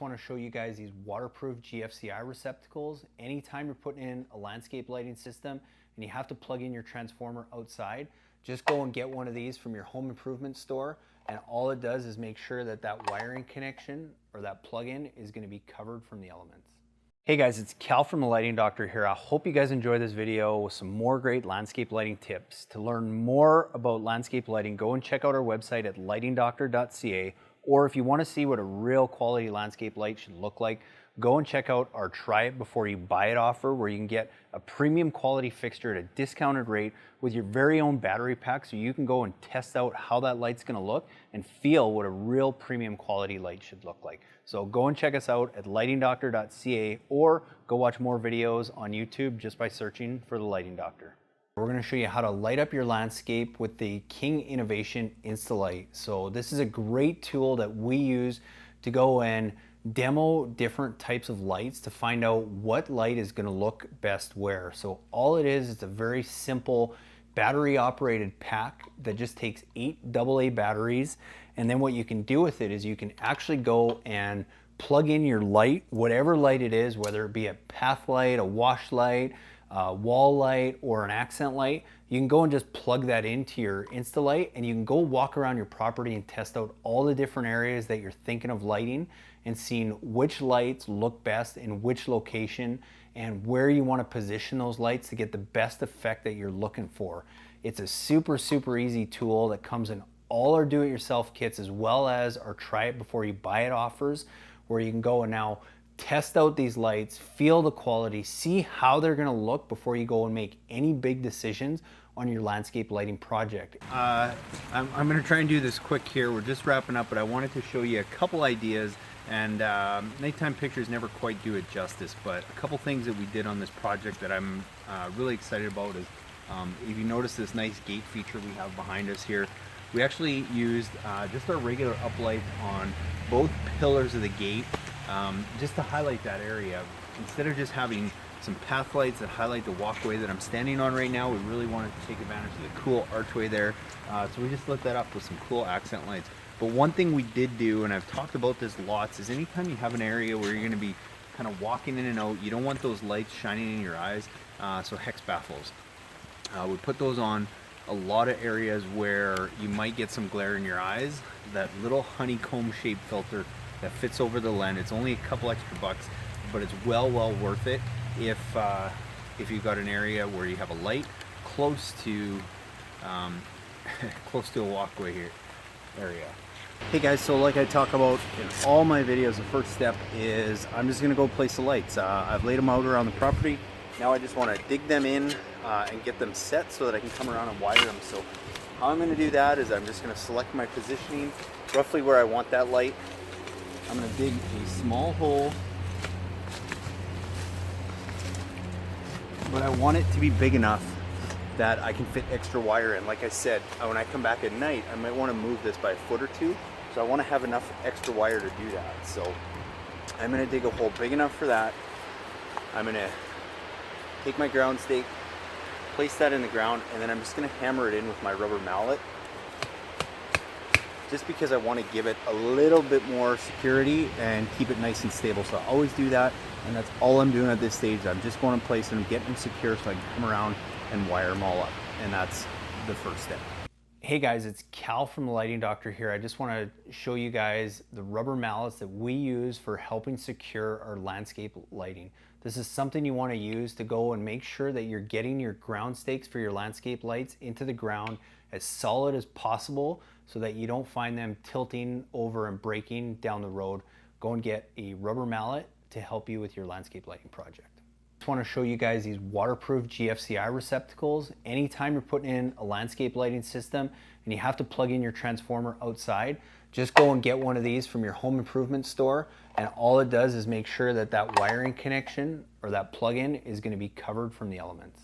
Want to show you guys these waterproof GFCI receptacles. Anytime you're putting in a landscape lighting system and you have to plug in your transformer outside, just go and get one of these from your home improvement store, and all it does is make sure that that wiring connection or that plug-in is going to be covered from the elements. Hey guys, it's Cal from the Lighting Doctor here. I hope you guys enjoy this video with some more great landscape lighting tips. To learn more about landscape lighting, go and check out our website at lightingdoctor.ca. Or if you want to see what a real quality landscape light should look like, go and check out our Try It Before You Buy It offer, where you can get a premium quality fixture at a discounted rate with your very own battery pack, so you can go and test out how that light's going to look and feel what a real premium quality light should look like. So go and check us out at lightingdoctor.ca, or go watch more videos on YouTube just by searching for the Lighting Doctor. We're going to show you how to light up your landscape with the King Innovation Insta-Light. So this is a great tool that we use to go and demo different types of lights to find out what light is going to look best where. So all it is, it's a very simple battery operated pack that just takes 8 AA batteries, and then what you can do with it is you can actually go and plug in your light, whatever light it is, whether it be a path light, a wash light, wall light, or an accent light. You can go and just plug that into your Insta-Light, and you can go walk around your property and test out all the different areas that you're thinking of lighting and seeing which lights look best in which location and where you want to position those lights to get the best effect that you're looking for. It's a super easy tool that comes in all our do-it-yourself kits, as well as our Try It Before You Buy It offers, where you can go and now test out these lights, feel the quality, see how they're going to look before you go and make any big decisions on your landscape lighting project. I'm going to try and do this quick here. We're just wrapping up, but I wanted to show you a couple ideas, and nighttime pictures never quite do it justice, but a couple things that we did on this project that I'm really excited about is, if you notice this nice gate feature we have behind us here, we actually used just our regular uplight on both pillars of the gate, just to highlight that area. Instead of just having some path lights that highlight the walkway that I'm standing on right now, we really wanted to take advantage of the cool archway there. So we just lit that up with some cool accent lights. But one thing we did do, and I've talked about this lots, is anytime you have an area where you're going to be kind of walking in and out, you don't want those lights shining in your eyes, so hex baffles. We put those on a lot of areas where you might get some glare in your eyes. That little honeycomb shaped filter that fits over the lens, it's only a couple extra bucks, but it's well worth it if you've got an area where you have a light close to close to a walkway here area. Hey guys, so like I talk about in all my videos, the first step is I'm just gonna go place the lights. I've laid them out around the property. Now I just want to dig them in and get them set so that I can come around and wire them. So how I'm going to do that is I'm just going to select my positioning, roughly where I want that light. I'm going to dig a small hole, but I want it to be big enough that I can fit extra wire in. Like I said, when I come back at night, I might want to move this by a foot or two, so I want to have enough extra wire to do that. So I'm going to dig a hole big enough for that. I'm going to take my ground stake, place that in the ground, and then I'm just going to hammer it in with my rubber mallet, just because I want to give it a little bit more security and keep it nice and stable. So I always do that, and that's all I'm doing at this stage. I'm just going in place and I'm getting them secure so I can come around and wire them all up, and that's the first step. Hey guys, it's Cal from the Lighting Doctor here. I just want to show you guys the rubber mallets that we use for helping secure our landscape lighting. This is something you want to use to go and make sure that you're getting your ground stakes for your landscape lights into the ground as solid as possible so that you don't find them tilting over and breaking down the road. Go and get a rubber mallet to help you with your landscape lighting project. I just want to show you guys these waterproof GFCI receptacles. Anytime you're putting in a landscape lighting system and you have to plug in your transformer outside, just go and get one of these from your home improvement store, and all it does is make sure that that wiring connection or that plug-in is going to be covered from the elements.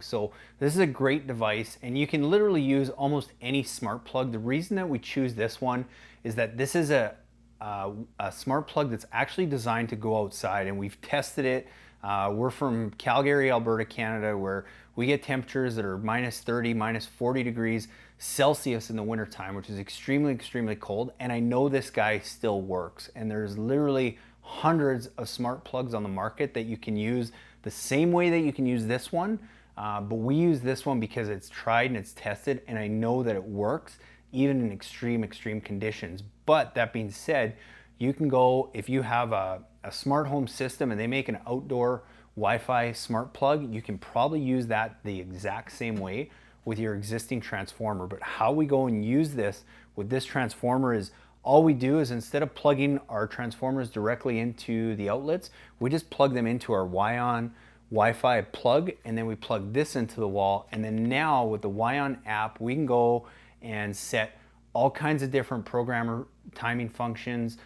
So this is a great device, and you can literally use almost any smart plug. The reason that we choose this one is that this is a smart plug that's actually designed to go outside, and we've tested it. We're from Calgary, Alberta, Canada, where we get temperatures that are minus 30, minus 40 degrees Celsius in the wintertime, which is extremely cold. And I know this guy still works. And there's literally hundreds of smart plugs on the market that you can use the same way that you can use this one, but we use this one because it's tried and it's tested, and I know that it works even in extreme conditions. But that being said, you can go, if you have a smart home system and they make an outdoor Wi-Fi smart plug, you can probably use that the exact same way with your existing transformer. But how we go and use this with this transformer is, all we do is, instead of plugging our transformers directly into the outlets, we just plug them into our Wion Wi-Fi plug, and then we plug this into the wall. And then now with the Wion app, we can go and set all kinds of different programmer timing functions,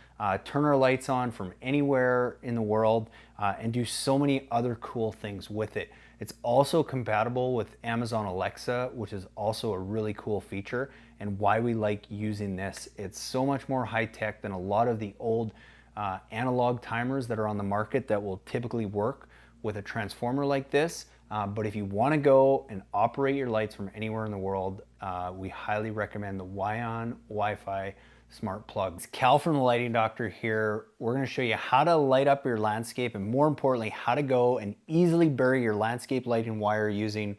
turn our lights on from anywhere in the world, and do so many other cool things with it. It's also compatible with Amazon Alexa, which is also a really cool feature, and why we like using this. It's so much more high-tech than a lot of the old analog timers that are on the market that will typically work with a transformer like this. But if you want to go and operate your lights from anywhere in the world, we highly recommend the Wion Wi-Fi smart plugs. Cal from the Lighting Doctor here. We're going to show you how to light up your landscape, and more importantly, how to go and easily bury your landscape lighting wire using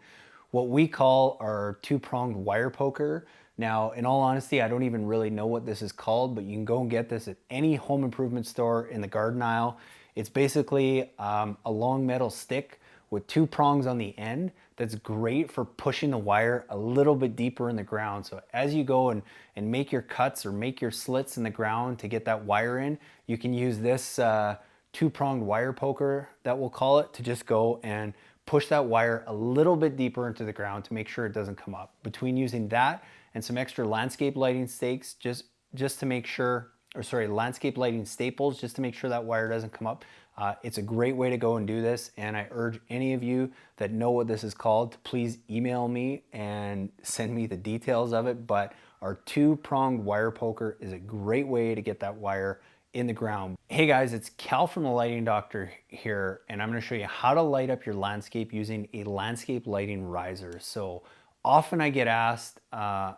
what we call our two-pronged wire poker. Now, in all honesty, I don't even really know what this is called, but you can go and get this at any home improvement store in the garden aisle. It's basically a long metal stick with two prongs on the end that's great for pushing the wire a little bit deeper in the ground. So as you go and make your cuts or make your slits in the ground to get that wire in, you can use this two-pronged wire poker, that we'll call it, to just go and push that wire a little bit deeper into the ground to make sure it doesn't come up. Between using that and some extra landscape lighting stakes, just to make sure, or sorry, landscape lighting staples, just to make sure that wire doesn't come up. It's a great way to go and do this, and I urge any of you that know what this is called to please email me and send me the details of it. But our two-pronged wire poker is a great way to get that wire in the ground. Hey guys, it's Cal from the Lighting Doctor here, and I'm going to show you how to light up your landscape using a landscape lighting riser. So often I get asked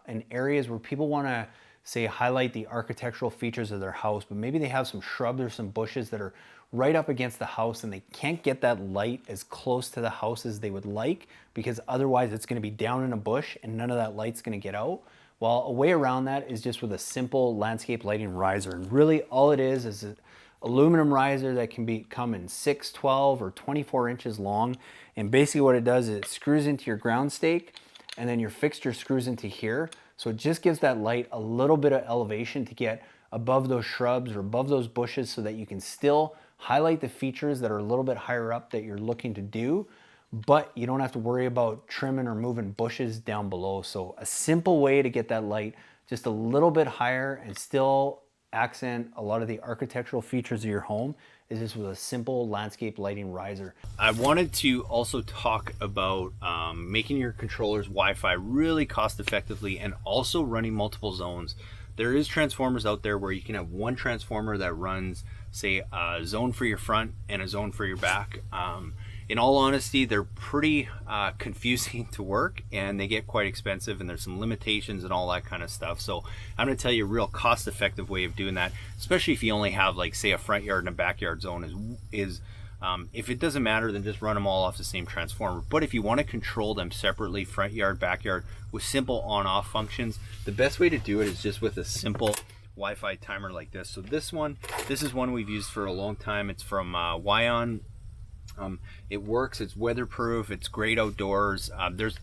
in areas where people want to, say, highlight the architectural features of their house, but maybe they have some shrubs or some bushes that are right up against the house and they can't get that light as close to the house as they would like, because otherwise it's going to be down in a bush and none of that light's going to get out. Well, a way around that is just with a simple landscape lighting riser. And really all it is an aluminum riser that can come in 6, 12, or 24 inches long. And basically what it does is it screws into your ground stake, and then your fixture screws into here. So it just gives that light a little bit of elevation to get above those shrubs or above those bushes, so that you can still highlight the features that are a little bit higher up that you're looking to do, but you don't have to worry about trimming or moving bushes down below. So a simple way to get that light just a little bit higher and still accent a lot of the architectural features of your home is just with a simple landscape lighting riser. I wanted to also talk about making your controllers Wi-Fi really cost effectively, and also running multiple zones. There is transformers out there where you can have one transformer that runs, say, a zone for your front and a zone for your back. In all honesty, they're pretty confusing to work, and they get quite expensive, and there's some limitations and all that kind of stuff. So I'm going to tell you a real cost-effective way of doing that, especially if you only have, like, say, a front yard and a backyard zone. If it doesn't matter, then just run them all off the same transformer. But if you want to control them separately, front yard, backyard, with simple on-off functions, the best way to do it is just with a simple Wi-Fi timer like this. So this is one we've used for a long time. It's from Wion. It works, it's weatherproof, it's great outdoors. There's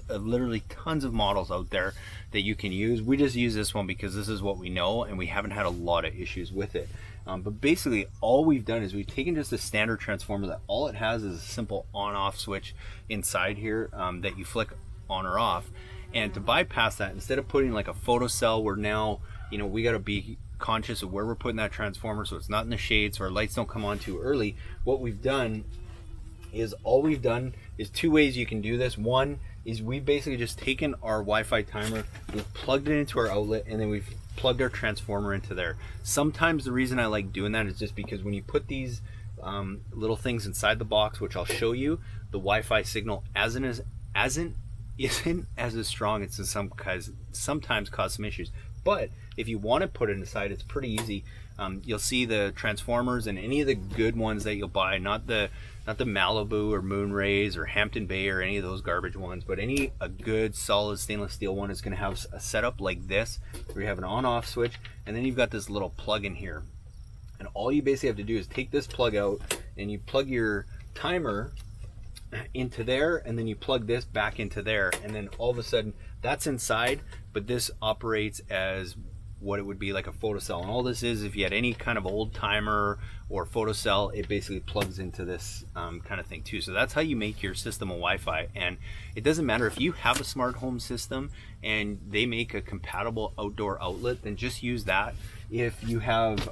literally tons of models out there that you can use. We just use this one because this is what we know, and we haven't had a lot of issues with it. But basically all we've done is we've taken just a standard transformer that all it has is a simple on-off switch inside here that you flick on or off. And to bypass that, instead of putting like a photocell where now, we got to be conscious of where we're putting that transformer so it's not in the shade, so our lights don't come on too early, what we've done is two ways you can do this. One is we've basically just taken our Wi-Fi timer, we've plugged it into our outlet, and then we've plugged our transformer into there. Sometimes the reason I like doing that is just because when you put these little things inside the box, which I'll show you, the Wi-Fi signal isn't as strong. It's sometimes cause some issues. But if you want to put it inside, it's pretty easy. You'll see the transformers and any of the good ones that you'll buy, not the Malibu or Moonrays or Hampton Bay or any of those garbage ones, but a good solid stainless steel one is going to have a setup like this, where you have an on-off switch, and then you've got this little plug in here. And all you basically have to do is take this plug out and you plug your timer into there, and then you plug this back into there, and then all of a sudden that's inside, but this operates as what it would be like a photocell. And all this is, if you had any kind of old timer or photocell, it basically plugs into this kind of thing too. So that's how you make your system a Wi-Fi. And it doesn't matter if you have a smart home system and they make a compatible outdoor outlet, then just use that. If you have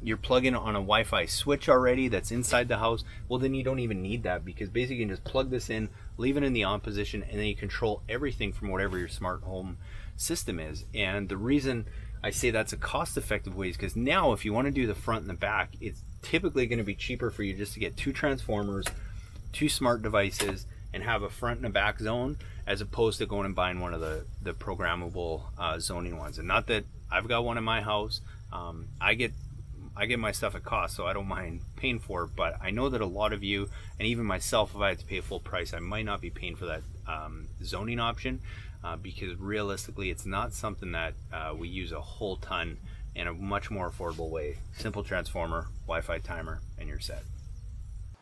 your plug-in on a Wi-Fi switch already that's inside the house, well then you don't even need that, because basically you can just plug this in, leave it in the on position, and then you control everything from whatever your smart home system is. And the reason I say that's a cost-effective way is because now if you want to do the front and the back, it's typically going to be cheaper for you just to get 2 transformers, 2 smart devices, and have a front and a back zone, as opposed to going and buying one of the programmable zoning ones. And not that I've got one in my house. I get my stuff at cost, so I don't mind paying for it, but I know that a lot of you, and even myself, if I had to pay full price, I might not be paying for that zoning option, because realistically it's not something that we use a whole ton in a much more affordable way. Simple transformer, Wi-Fi timer, and you're set.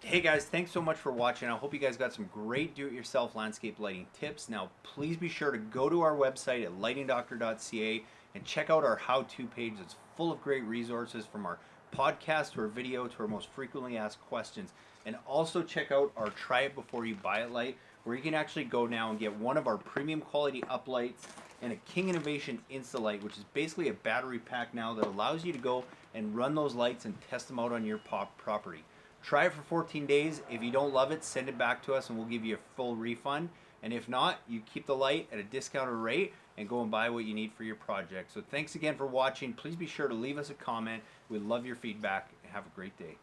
Hey guys, thanks so much for watching. I hope you guys got some great do-it-yourself landscape lighting tips. Now please be sure to go to our website at lightingdoctor.ca and check out our how-to page. It's full of great resources, from our podcast to our video to our most frequently asked questions. And also check out our Try It Before You Buy It light, where you can actually go now and get one of our premium quality uplights and a King Innovation Insta-Light, which is basically a battery pack now that allows you to go and run those lights and test them out on your property. Try it for 14 days. If you don't love it, send it back to us and we'll give you a full refund. And if not, you keep the light at a discounted rate and go and buy what you need for your project. So thanks again for watching. Please be sure to leave us a comment. We love your feedback. Have a great day.